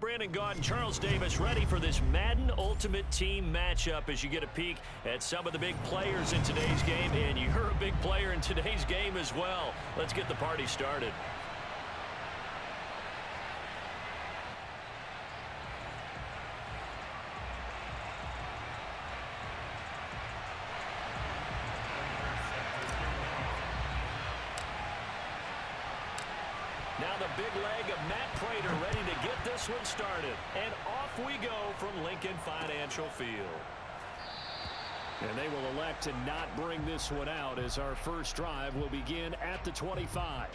Brandon Gaud and Charles Davis ready for this Madden Ultimate Team matchup as you get a peek at some of the big players in today's game. And you're a big player in today's game as well. Let's get the party started. Now the big leg of Matt Prater ready to get this one started. And off we go from Lincoln Financial Field. And they will elect to not bring this one out as our first drive will begin at the 25.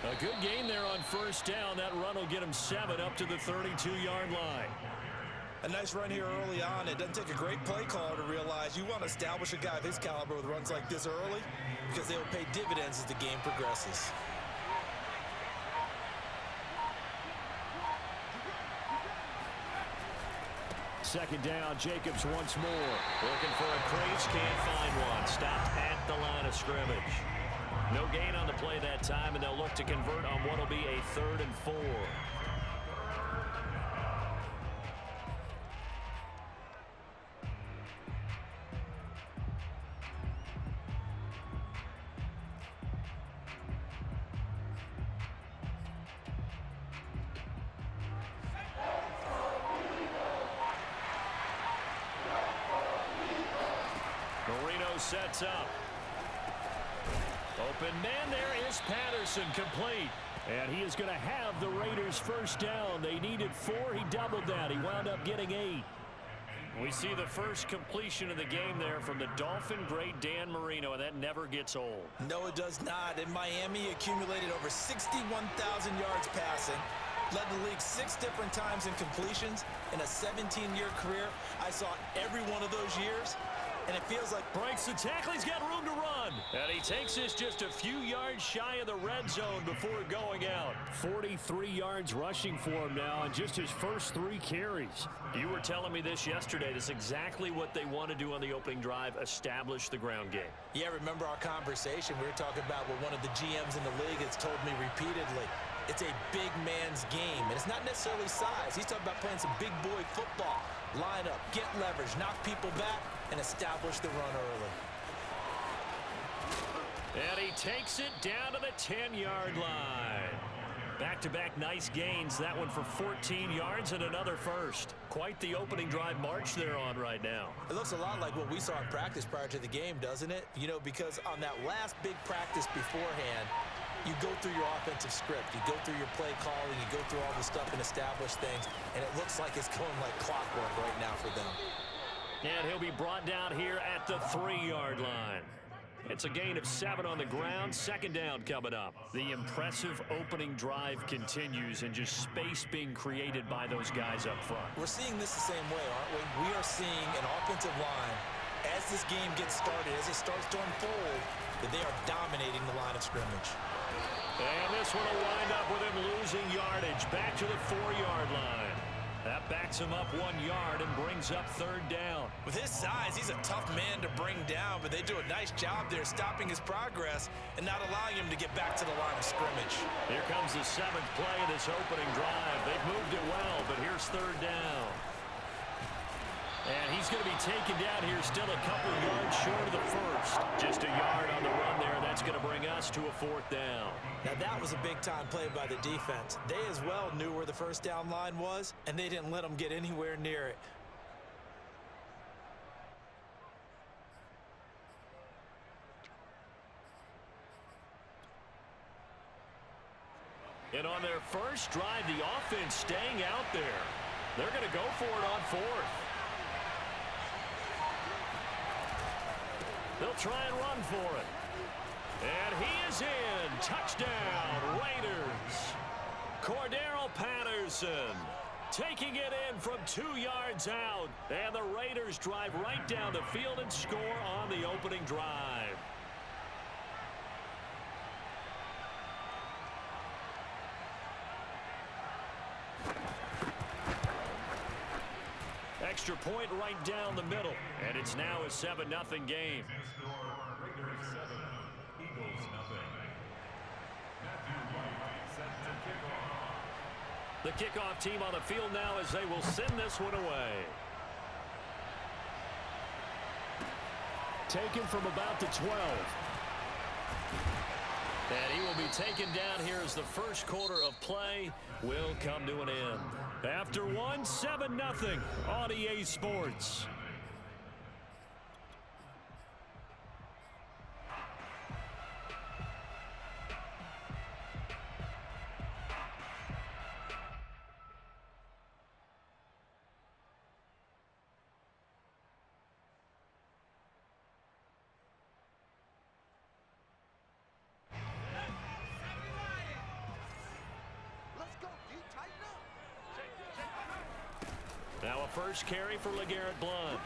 A good gain there on first down. That run will get him 7 up to the 32-yard line. A nice run here early on. It doesn't take a great play caller to realize you want to establish a guy of his caliber with runs like this early because they will pay dividends as the game progresses. Second down, Jacobs once more. Looking for a crease, can't find one. Stopped at the line of scrimmage. No gain on the play that time, and they'll look to convert on what will be a 3rd and 4. Marino sets up. Open man, there is Patterson, complete. And he is going to have the Raiders first down. They needed 4. He doubled that. He wound up getting 8. We see the first completion of the game there from the Dolphin great Dan Marino, and that never gets old. No, it does not. In Miami, he accumulated over 61,000 yards passing. Led the league 6 different times in completions. In a 17-year career, I saw every one of those years. And it feels like breaks the tackle. He's got room to run. And he takes this just a few yards shy of the red zone before going out. 43 yards rushing for him now in just his first 3 carries. You were telling me this yesterday. This is exactly what they want to do on the opening drive, establish the ground game. Yeah, remember our conversation. We were talking about what one of the GMs in the league has told me repeatedly. It's a big man's game, and it's not necessarily size. He's talking about playing some big boy football. Line up, get leverage, knock people back, and establish the run early. And he takes it down to the 10-yard line. Back-to-back nice gains. That one for 14 yards and another first. Quite the opening drive march they're on right now. It looks a lot like what we saw in practice prior to the game, doesn't it? You know, because on that last big practice beforehand, you go through your offensive script. You go through your play calling. You go through all the stuff and establish things. And it looks like it's going like clockwork right now for them. And he'll be brought down here at the 3-yard line. It's a gain of 7 on the ground. Second down coming up. The impressive opening drive continues and just space being created by those guys up front. We're seeing this the same way, aren't we? We are seeing an offensive line, as this game gets started, as it starts to unfold, that they are dominating the line of scrimmage. And this one will wind up with him losing yardage. Back to the 4-yard line. That backs him up 1 yard and brings up 3rd down. With his size, he's a tough man to bring down, but they do a nice job there stopping his progress and not allowing him to get back to the line of scrimmage. Here comes the 7th play of this opening drive. They've moved it well, but here's 3rd down. And he's going to be taken down here still a couple of yards short of the first. Just a yard on the run there. That's going to bring us to a 4th down. Now that was a big-time play by the defense. They as well knew where the first down line was, and they didn't let them get anywhere near it. And on their first drive, the offense staying out there. They're going to go for it on 4th. They'll try and run for it. And he is in. Touchdown, Raiders. Cordero Patterson Taking it in from 2 yards out. And the Raiders drive right down the field and score on the opening drive. Extra point right down the middle. And it's now a 7-0 game. The kickoff team on the field now as they will send this one away. Taken from about the 12. And he will be taken down here as the first quarter of play will come to an end. After one, 7-0 on EA Sports. Now a first carry for LeGarrette Blount.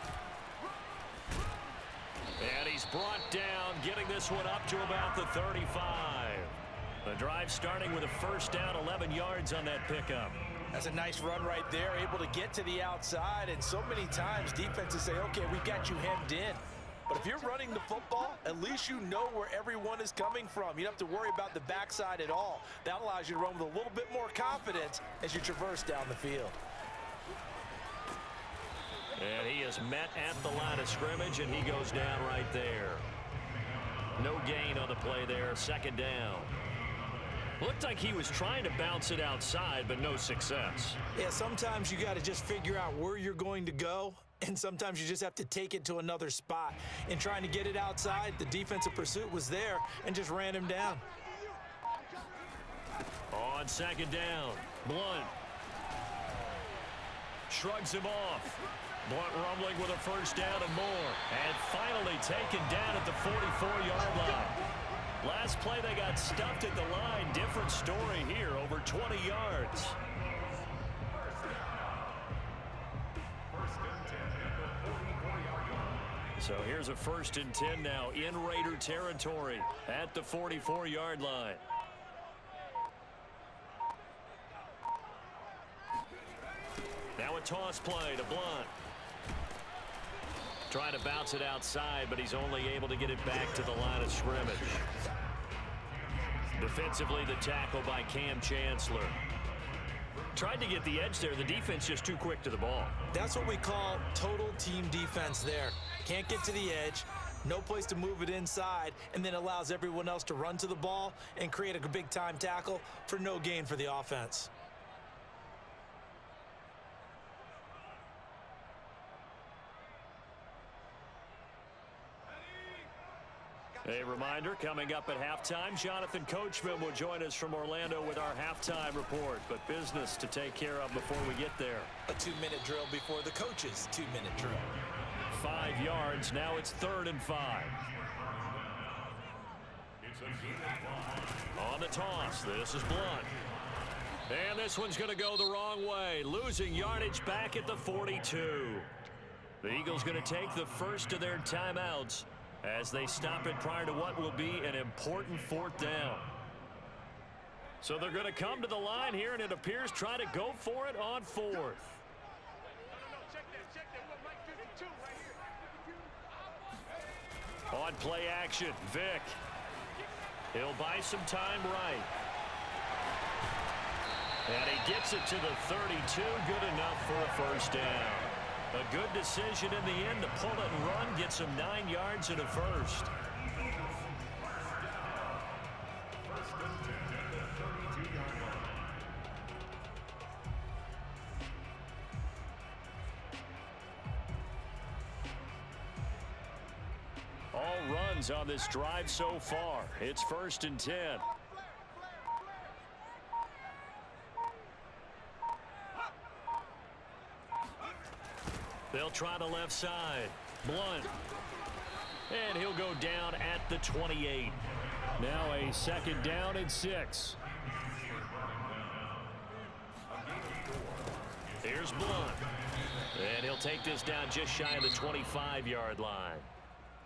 And he's brought down, getting this one up to about the 35. The drive starting with a first down, 11 yards on that pickup. That's a nice run right there, able to get to the outside. And so many times defenses say, okay, we got you hemmed in. But if you're running the football, at least you know where everyone is coming from. You don't have to worry about the backside at all. That allows you to run with a little bit more confidence as you traverse down the field. And he is met at the line of scrimmage, and he goes down right there. No gain on the play there, second down. Looked like he was trying to bounce it outside, but no success. Yeah, sometimes you got to just figure out where you're going to go, and sometimes you just have to take it to another spot. In trying to get it outside, the defensive pursuit was there and just ran him down. On second down, Blount shrugs him off. Blount rumbling with a first down and more. And finally taken down at the 44-yard line. Last play they got stuffed at the line. Different story here, over 20 yards. So here's a 1st and 10 now in Raider territory at the 44-yard line. Now a toss play to Blount. Trying to bounce it outside, but he's only able to get it back to the line of scrimmage. Defensively, the tackle by Cam Chancellor. Tried to get the edge there. The defense just too quick to the ball. That's what we call total team defense there. Can't get to the edge, no place to move it inside, and then allows everyone else to run to the ball and create a big-time tackle for no gain for the offense. A reminder, coming up at halftime, Jonathan Coachman will join us from Orlando with our halftime report. But business to take care of before we get there. A 2-minute drill before the coach's 2-minute drill. 5 yards. Now it's 3rd and 5. On the toss, this is Blount. And this one's going to go the wrong way. Losing yardage back at the 42. The Eagles going to take the first of their timeouts as they stop it prior to what will be an important 4th down. So they're going to come to the line here, and it appears try to go for it on 4th. On play action, Vick. He'll buy some time right. And he gets it to the 32, good enough for a 1st down. A good decision in the end to pull it and run, get some 9 yards and a 1st. All runs on this drive so far. It's 1st and 10. They'll try the left side. Blount. And he'll go down at the 28. Now a 2nd down and 6. Here's Blunt. And he'll take this down just shy of the 25-yard line.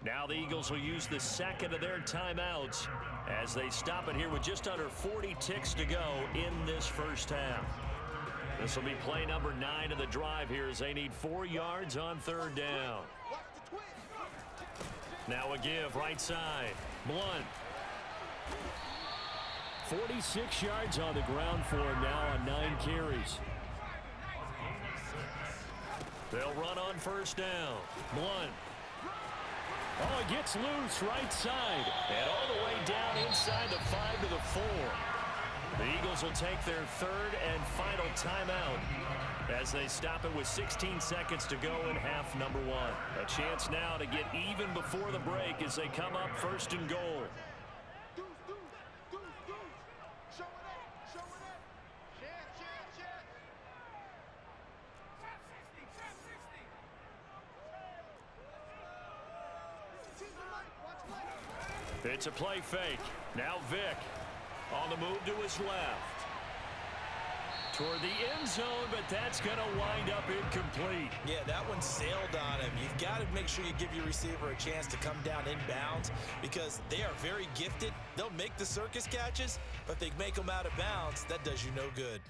Now the Eagles will use the second of their timeouts as they stop it here with just under 40 ticks to go in this first half. This will be play number 9 of the drive here as they need 4 yards on third down. Now a give right side. Blunt. 46 yards on the ground for him now on 9 carries. They'll run on first down. Blunt. Oh, it gets loose right side. And all the way down inside the 5 to the 4. The Eagles will take their third and final timeout as they stop it with 16 seconds to go in half number 1. A chance now to get even before the break as they come up first and goal. It's a play fake. Now Vick on the move to his left. Toward the end zone, but that's going to wind up incomplete. Yeah, that one sailed on him. You've got to make sure you give your receiver a chance to come down inbounds because they are very gifted. They'll make the circus catches, but if they make them out of bounds, that does you no good.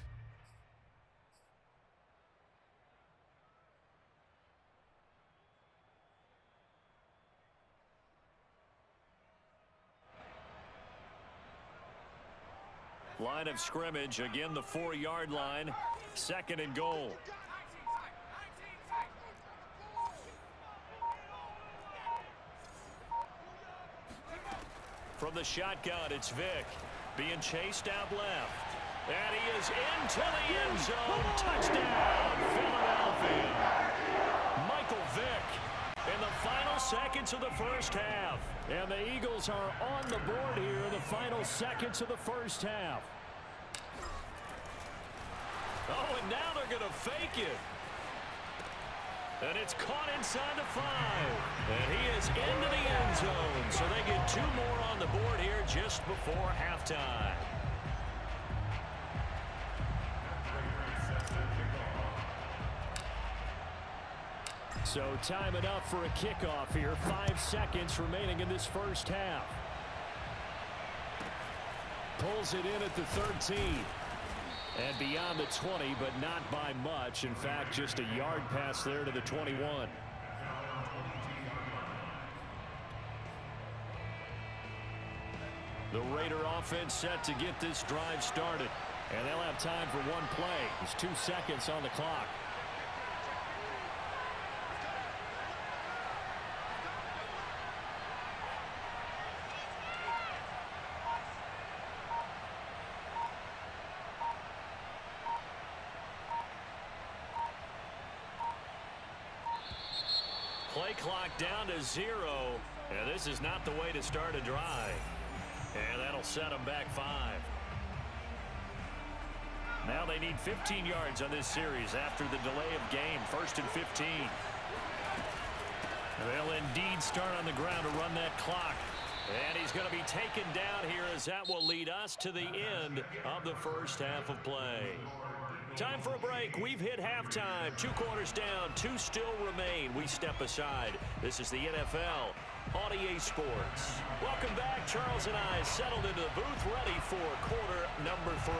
Line of scrimmage, again the 4-yard line, second and goal. From the shotgun, it's Vick being chased out left. And he is into the end zone. Touchdown, Philadelphia. Michael Vick in the final seconds of the first half. And the Eagles are on the board here in the final seconds of the first half. Oh, and now they're going to fake it. And it's caught inside the 5. And he is into the end zone. So they get 2 more on the board here just before halftime. So time enough for a kickoff here. 5 seconds remaining in this first half. Pulls it in at the 13. And beyond the 20, but not by much. In fact, just a yard pass there to the 21. The Raider offense set to get this drive started. And they'll have time for one play. There's 2 seconds on the clock. Play clock down to 0. And this is not the way to start a drive. And that'll set them back 5. Now they need 15 yards on this series after the delay of game. 1st and 15. They'll indeed start on the ground to run that clock. And he's going to be taken down here as that will lead us to the end of the first half of play. Time for a break. We've hit halftime. 2 quarters down. 2 still remain. We step aside. This is the NFL on EA Sports. Welcome back. Charles and I settled into the booth ready for quarter number 3.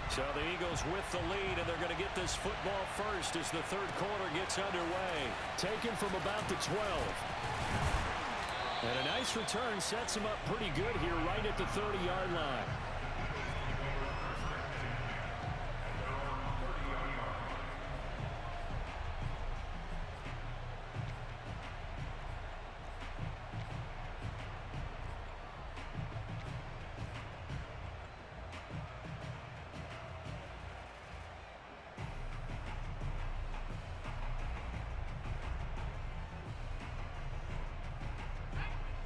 So the Eagles with the lead, and they're going to get this football first as the third quarter gets underway. Taken from about the 12. And a nice return sets him up pretty good here right at the 30-yard line.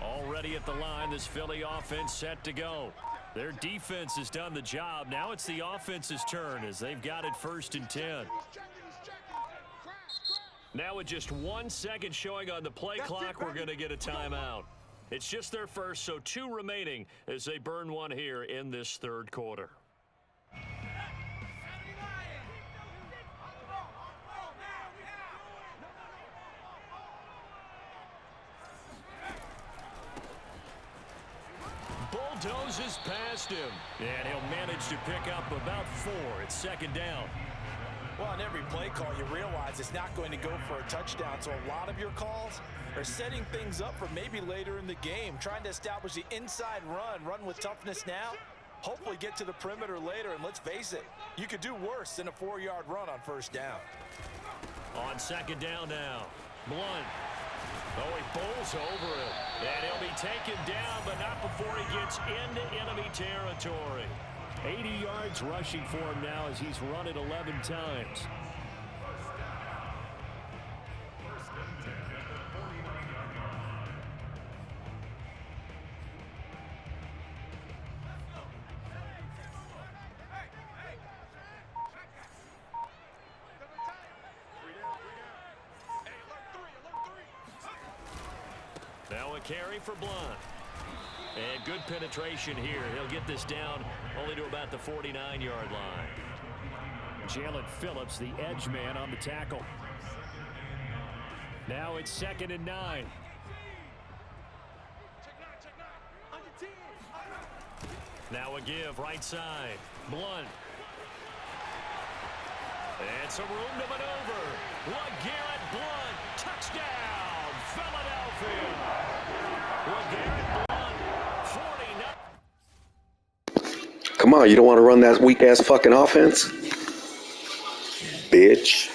Already at the line, this Philly offense set to go. Their defense has done the job. Now it's the offense's turn as they've got it 1st and 10. Now with just 1 second showing on the play clock, we're going to get a timeout. It's just their first, so 2 remaining as they burn one here in this third quarter. Dozes past him. And he'll manage to pick up about 4. It's second down. Well, on every play call, you realize it's not going to go for a touchdown. So a lot of your calls are setting things up for maybe later in the game, trying to establish the inside run with toughness now, hopefully get to the perimeter later. And let's face it, you could do worse than a 4-yard run on first down. On second down now, Blunt. Oh, he bowls over it. And he'll be taken down, but not before he gets into enemy territory. 80 yards rushing for him now as he's run it 11 times. Now a carry for Blunt. And good penetration here. He'll get this down only to about the 49-yard line. Jalen Phillips, the edge man on the tackle. Now it's 2nd and 9. Now a give right side. Blunt. And some room to maneuver. LeGarrette Blunt. Touchdown, Philadelphia. LeGarrette Blunt, 49. Come on, you don't want to run that weak-ass fucking offense? Bitch.